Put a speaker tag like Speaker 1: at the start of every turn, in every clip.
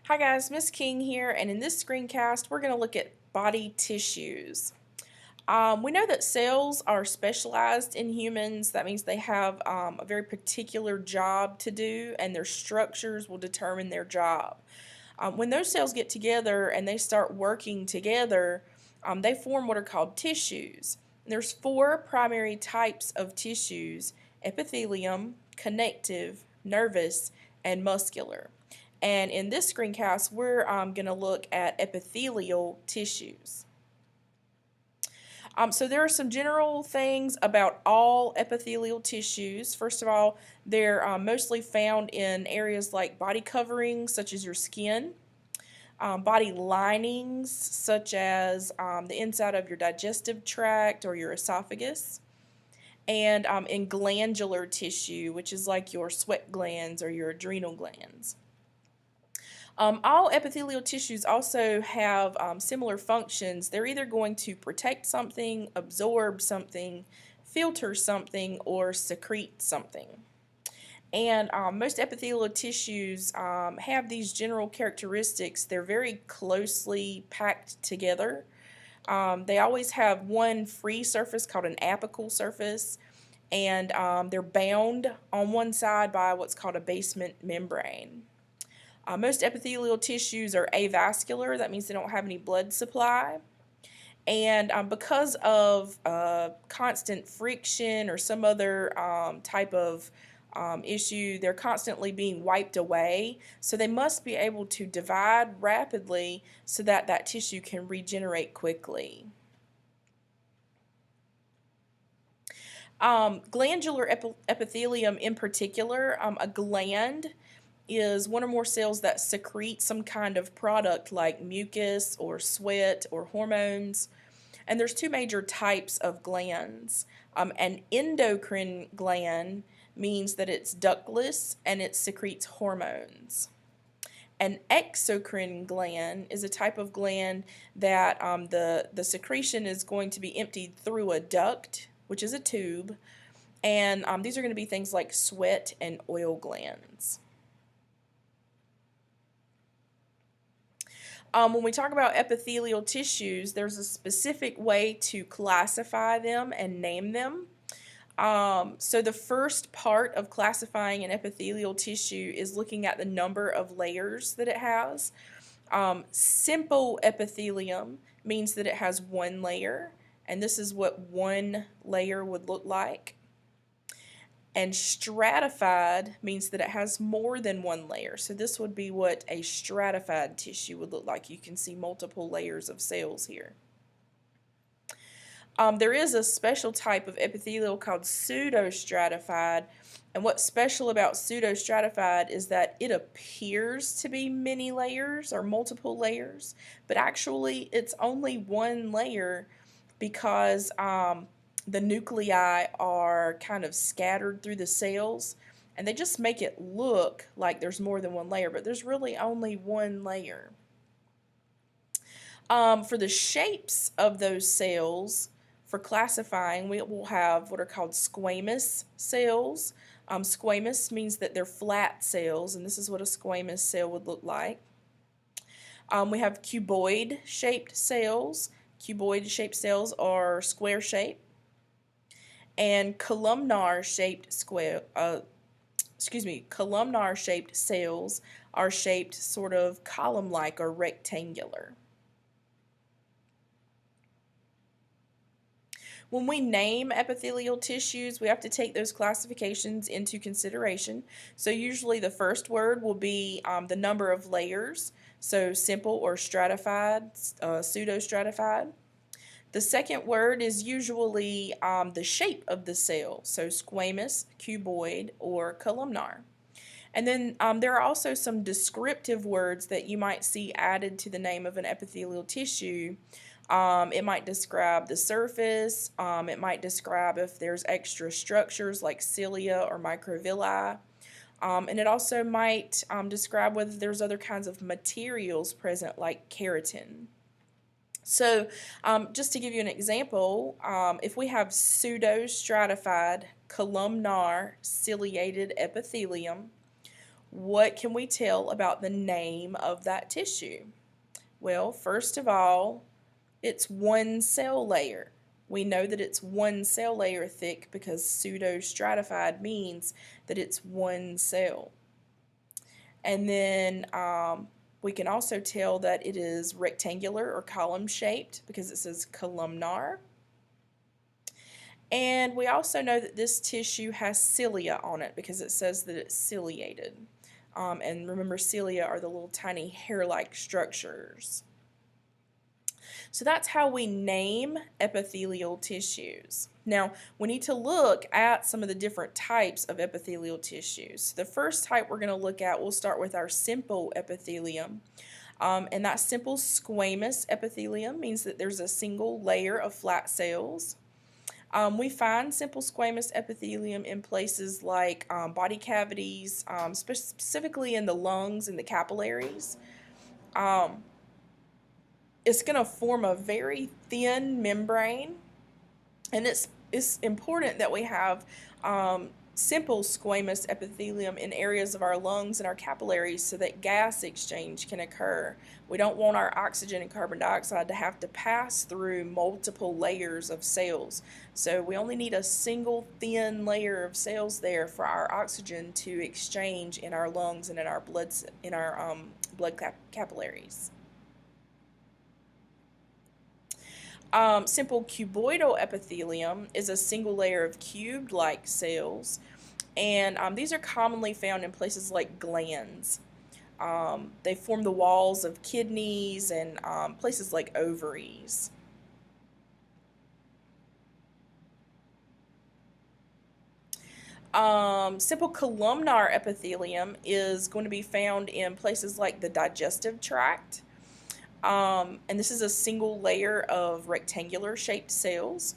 Speaker 1: Hi guys, Miss King here, and in this screencast we're going to look at body tissues. We know that cells are specialized in humans. That means they have a very particular job to do, and their structures will determine their job. When those cells get together and they start working together, they form what are called tissues. There's four primary types of tissues: epithelium, connective, nervous, and muscular. And in this screencast, we're going to look at epithelial tissues. So there are some general things about all epithelial tissues. First of all, they're mostly found in areas like body coverings, such as your skin, body linings, such as the inside of your digestive tract or your esophagus, and in glandular tissue, which is like your sweat glands or your adrenal glands. All epithelial tissues also have similar functions. They're either going to protect something, absorb something, filter something, or secrete something. And most epithelial tissues have these general characteristics. They're very closely packed together. They always have one free surface called an apical surface, and they're bound on one side by what's called a basement membrane. Most epithelial tissues are avascular. That means they don't have any blood supply. And because of constant friction or some other type of issue, they're constantly being wiped away. So they must be able to divide rapidly so that that tissue can regenerate quickly. Glandular epithelium in particular, a gland is one or more cells that secrete some kind of product like mucus or sweat or hormones. And there's two major types of glands. An endocrine gland means that it's ductless and it secretes hormones. An exocrine gland is a type of gland that the secretion is going to be emptied through a duct, which is a tube, and these are going to be things like sweat and oil glands. When we talk about epithelial tissues, there's a specific way to classify them and name them. So the first part of classifying an epithelial tissue is looking at the number of layers that it has. Simple epithelium means that it has one layer, and this is what one layer would look like. And stratified means that it has more than one layer. So this would be what a stratified tissue would look like. You can see multiple layers of cells here. There is a special type of epithelial called pseudostratified. And what's special about pseudostratified is that it appears to be many layers or multiple layers, but actually it's only one layer because the nuclei are kind of scattered through the cells, and they just make it look like there's more than one layer, but there's really only one layer. For the shapes of those cells, for classifying, we will have what are called squamous cells. Squamous means that they're flat cells, and this is what a squamous cell would look like. We have cuboid-shaped cells. Cuboid-shaped cells are square-shaped. And columnar-shaped columnar-shaped cells are shaped sort of column-like or rectangular. When we name epithelial tissues, we have to take those classifications into consideration. So usually the first word will be the number of layers, so simple or stratified, pseudostratified. The second word is usually the shape of the cell, so squamous, cuboid, or columnar. And then there are also some descriptive words that you might see added to the name of an epithelial tissue. It might describe the surface, it might describe if there's extra structures like cilia or microvilli, and it also might describe whether there's other kinds of materials present like keratin. So just to give you an example, if we have pseudostratified columnar ciliated epithelium, what can we tell about the name of that tissue? Well, first of all, it's one cell layer. We know that it's one cell layer thick because pseudostratified means that it's one cell. And then we can also tell that it is rectangular or column shaped because it says columnar. And we also know that this tissue has cilia on it because it says that it's ciliated. And remember, cilia are the little tiny hair-like structures. So that's how we name epithelial tissues. Now, we need to look at some of the different types of epithelial tissues. The first type we're going to look at, we'll start with our simple epithelium. And that simple squamous epithelium means that there's a single layer of flat cells. We find simple squamous epithelium in places like body cavities, specifically in the lungs and the capillaries. It's going to form a very thin membrane, and it's important that we have simple squamous epithelium in areas of our lungs and our capillaries so that gas exchange can occur. We don't want our oxygen and carbon dioxide to have to pass through multiple layers of cells. So we only need a single thin layer of cells there for our oxygen to exchange in our lungs and in our blood capillaries. Simple cuboidal epithelium is a single layer of cube-like cells, and these are commonly found in places like glands. They form the walls of kidneys and places like ovaries. Simple columnar epithelium is going to be found in places like the digestive tract. And this is a single layer of rectangular shaped cells.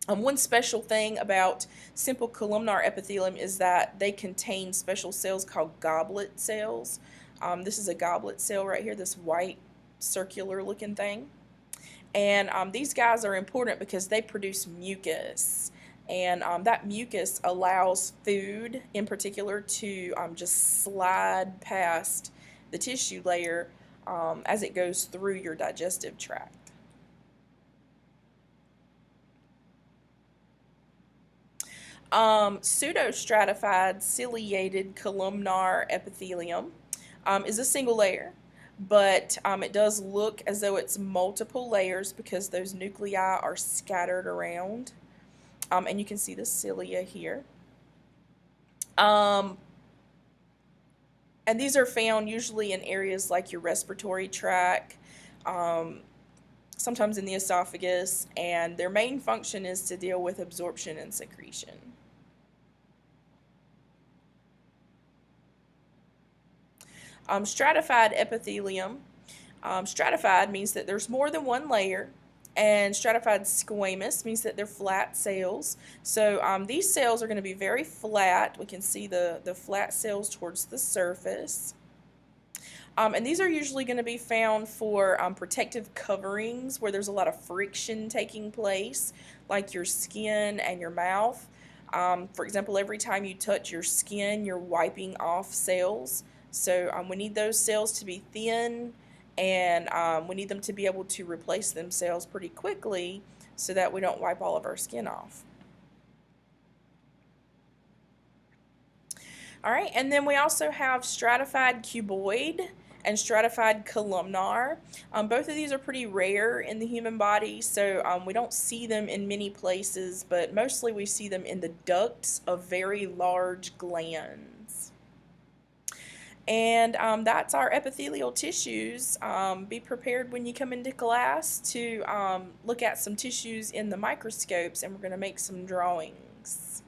Speaker 1: One special thing about simple columnar epithelium is that they contain special cells called goblet cells. This is a goblet cell right here, this white circular looking thing. And these guys are important because they produce mucus. And that mucus allows food in particular to just slide past the tissue layer as it goes through your digestive tract. Pseudostratified ciliated columnar epithelium is a single layer, but it does look as though it's multiple layers because those nuclei are scattered around. And you can see the cilia here. And these are found usually in areas like your respiratory tract, sometimes in the esophagus, and their main function is to deal with absorption and secretion. Stratified epithelium. Stratified means that there's more than one layer, and stratified squamous means that they're flat cells. So these cells are going to be very flat. We can see the flat cells towards the surface. And these are usually going to be found for protective coverings where there's a lot of friction taking place, like your skin and your mouth. For example, every time you touch your skin, you're wiping off cells. So we need those cells to be thin, and we need them to be able to replace themselves pretty quickly so that we don't wipe all of our skin off. All right, and then we also have stratified cuboid and stratified columnar. Both of these are pretty rare in the human body, so we don't see them in many places, but mostly we see them in the ducts of very large glands. And that's our epithelial tissues. Be prepared when you come into class to look at some tissues in the microscopes, and we're going to make some drawings.